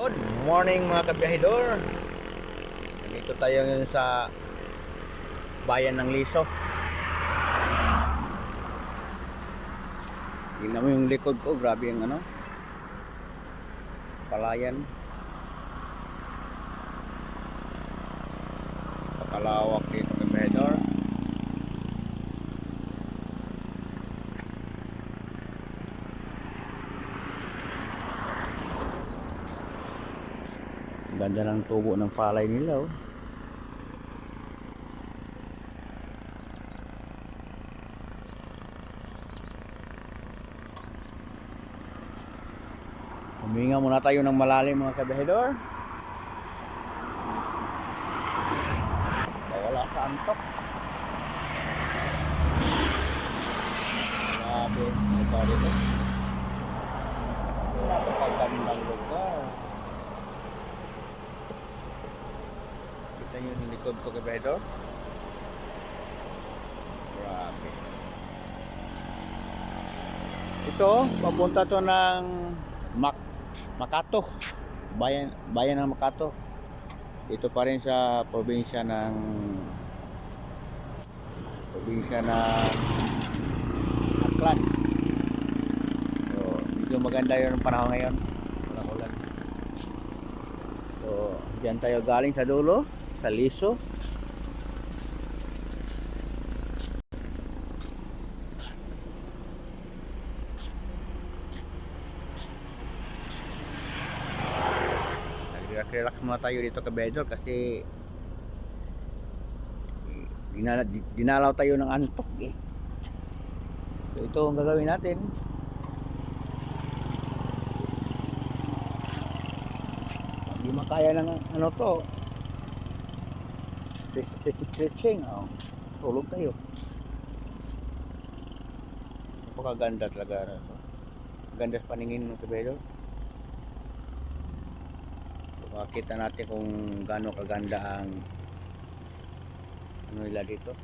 Good morning mga kabiyahidor. Nandito tayo ngayon sa bayan ng Liso. Tingnan mo yung likod ko, grabe yung palayan. Pakalawak dito kabiyahidor. Ganda ng tubo ng palay nila, oh. Huminga muna tayo ng malalim mga kabihedor. Wala sa antok. Grabe, ito dito. Napakagandang lugar. Kita nyo yung likod ko kabihedor. Grabe. Ito, papunta to ng Makato, bayan ng Makato. Dito pa rin sa probinsya ng Aklan. So, medyo maganda yun ang panahon ngayon. Walang ulan. So, diyan tayo galing sa dulo, sa Liso. Relax muna tayo dito kabedor kasi dinalaw tayo ng antok eh. So ito ang gagawin natin. Hindi makaya ng to. Stretching. Oh. Tulog tayo. Napakaganda talaga. Ganda sa paningin ng kabedor. Makita natin kung gaano kaganda ang nila dito.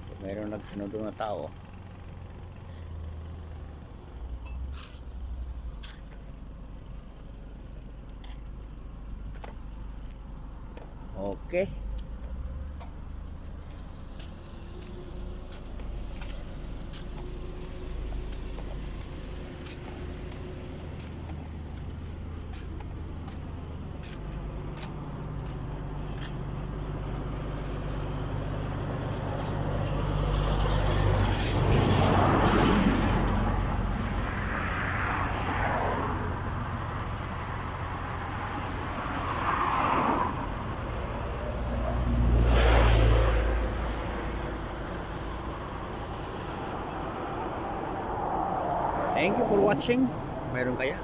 So, mayroon nagsunod na tao. Okay. Thank you for watching. Mayroon kaya?